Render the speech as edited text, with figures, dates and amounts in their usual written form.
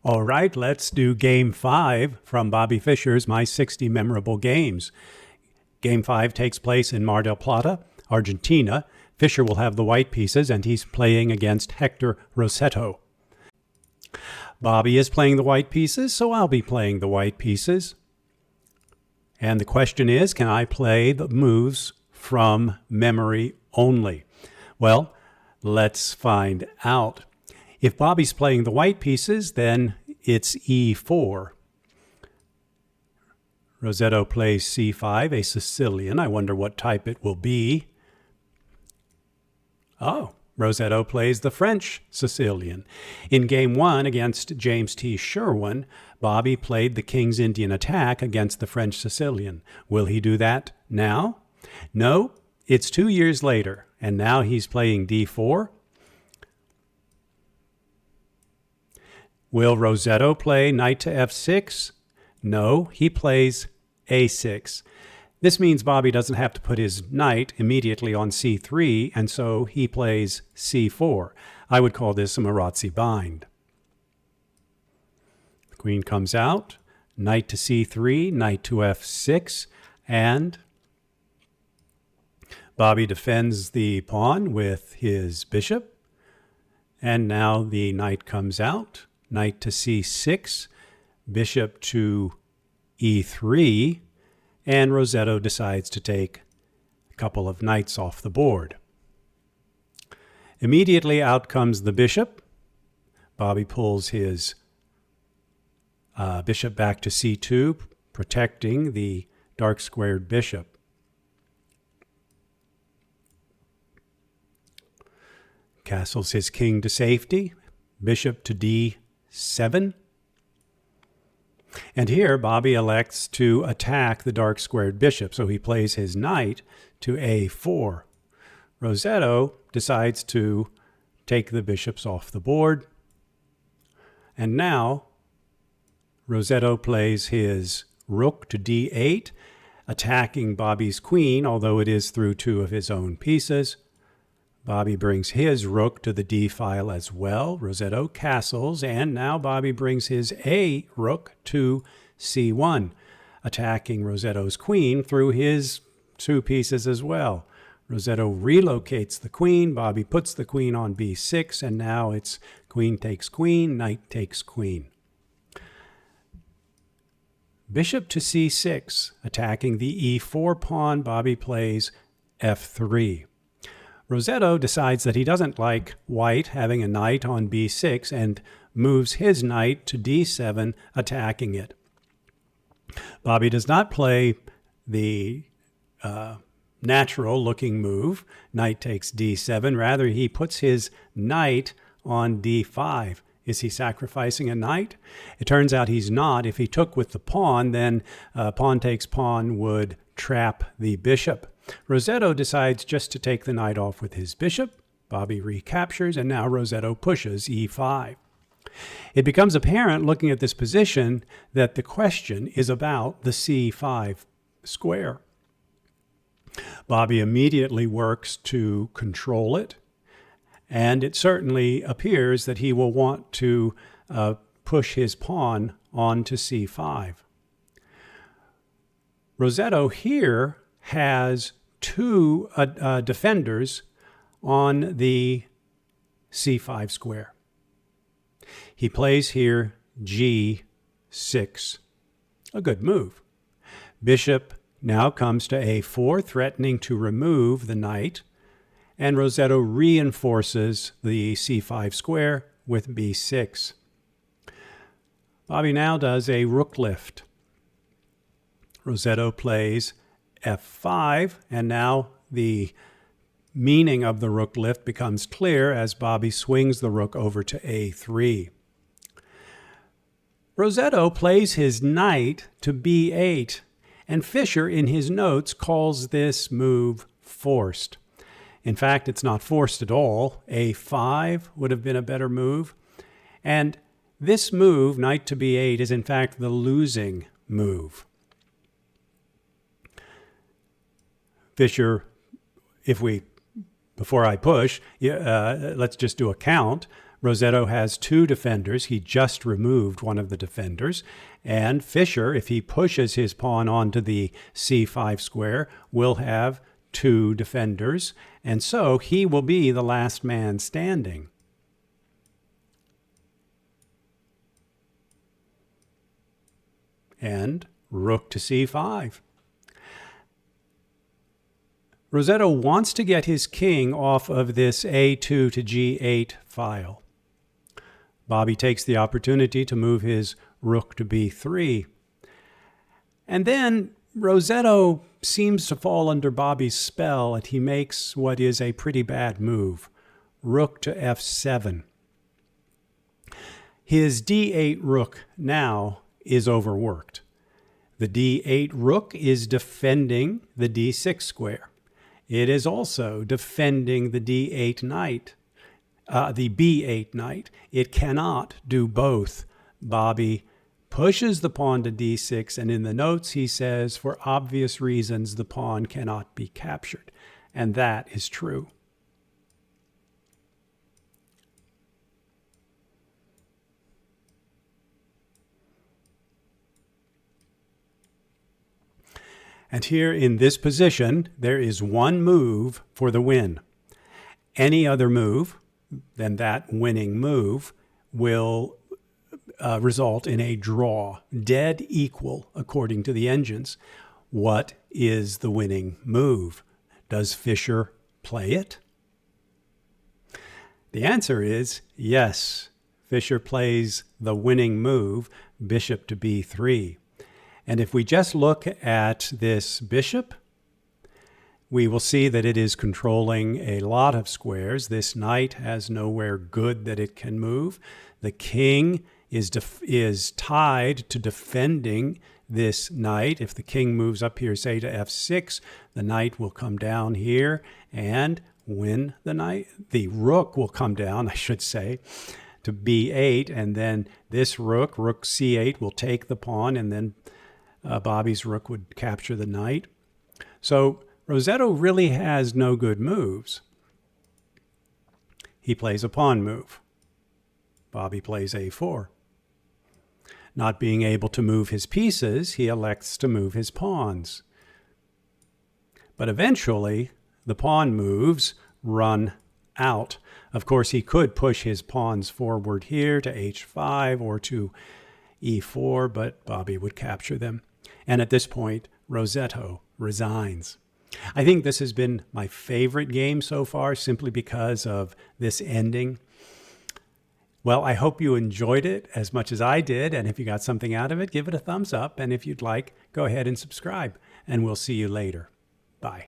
All right, let's do Game 5 from Bobby Fischer's My 60 Memorable Games. Game 5 takes place in Mar del Plata, Argentina. Fischer will have the white pieces, and he's playing against Hector Rossetto. Bobby is playing the white pieces, so I'll be playing the white pieces. And the question is, can I play the moves from memory only? Well, let's find out. If Bobby's playing the white pieces, then it's E4. Rossetto plays C5, a Sicilian. I wonder what type it will be. Oh, Rossetto plays the French Sicilian. In Game 1 against James T. Sherwin, Bobby played the King's Indian attack against the French Sicilian. Will he do that now? No, it's 2 years later, and now he's playing D4. Will Rossetto play knight to F6? No, he plays A6. This means Bobby doesn't have to put his knight immediately on C3, and so he plays C4. I would call this a Marazzi bind. The queen comes out, knight to C3, knight to F6, and Bobby defends the pawn with his bishop. And now the knight comes out, knight to C6, bishop to E3, and Rossetto decides to take a couple of knights off the board. Immediately out comes the bishop. Bobby pulls his bishop back to C2, protecting the dark squared bishop. Castles his king to safety, bishop to D7. And here Bobby elects to attack the dark squared bishop, so he plays his knight to A4. Rossetto decides to take the bishops off the board. And now Rossetto plays his rook to D8, attacking Bobby's queen, although it is through two of his own pieces. Bobby brings his rook to the D file as well. Rossetto castles, and now Bobby brings his A rook to C1, attacking Rossetto's queen through his two pieces as well. Rossetto relocates the queen. Bobby puts the queen on B6, and now it's queen takes queen, knight takes queen. Bishop to C6, attacking the E4 pawn. Bobby plays F3. Rossetto decides that he doesn't like white having a knight on B6 and moves his knight to D7, attacking it. Bobby does not play the natural-looking move, knight takes D7. Rather, he puts his knight on D5. Is he sacrificing a knight? It turns out he's not. If he took with the pawn, then pawn takes pawn would trap the bishop. Rossetto decides just to take the knight off with his bishop. Bobby recaptures, and now Rossetto pushes E5. It becomes apparent, looking at this position, that the question is about the C5 square. Bobby immediately works to control it, and it certainly appears that he will want to push his pawn onto C5. Rossetto here has two defenders on the C5 square. He plays here G6, a good move. Bishop now comes to A4, threatening to remove the knight, and Rossetto reinforces the C5 square with B6. Bobby now does a rook lift. Rossetto plays F5, and now the meaning of the rook lift becomes clear as Bobby swings the rook over to A3. Rossetto plays his knight to B8, and Fischer in his notes calls this move forced. In fact, it's not forced at all. A5 would have been a better move. And this move, knight to B8, is in fact the losing move. Fischer, before I push, let's just do a count. Rossetto has two defenders. He just removed one of the defenders. And Fischer, if he pushes his pawn onto the c5 square, will have two defenders. And so he will be the last man standing. And rook to c5. Rossetto wants to get his king off of this a2 to g8 file. Bobby takes the opportunity to move his rook to b3. And then Rossetto seems to fall under Bobby's spell, and he makes what is a pretty bad move, rook to f7. His d8 rook now is overworked. The d8 rook is defending the d6 square. It is also defending the d8 knight, the b8 knight. It cannot do both. Bobby pushes the pawn to d6, and in the notes he says, for obvious reasons, the pawn cannot be captured. And that is true. And here in this position, there is one move for the win. Any other move than that winning move will result in a draw, dead equal according to the engines. What is the winning move? Does Fischer play it? The answer is yes. Fischer plays the winning move, bishop to b3. And if we just look at this bishop, we will see that it is controlling a lot of squares. This knight has nowhere good that it can move. The king is tied to defending this knight. If the king moves up here, say to f6, the knight will come down here and win the knight. The rook will come down, I should say, to b8, and then this rook c8, will take the pawn, and then Bobby's rook would capture the knight. So Rossetto really has no good moves. He plays a pawn move. Bobby plays a4. Not being able to move his pieces, he elects to move his pawns. But eventually, the pawn moves run out. Of course, he could push his pawns forward here to h5 or to e4, but Bobby would capture them. And at this point, Rossetto resigns. I think this has been my favorite game so far, simply because of this ending. Well, I hope you enjoyed it as much as I did, and if you got something out of it, give it a thumbs up, and if you'd like, go ahead and subscribe, and we'll see you later. Bye.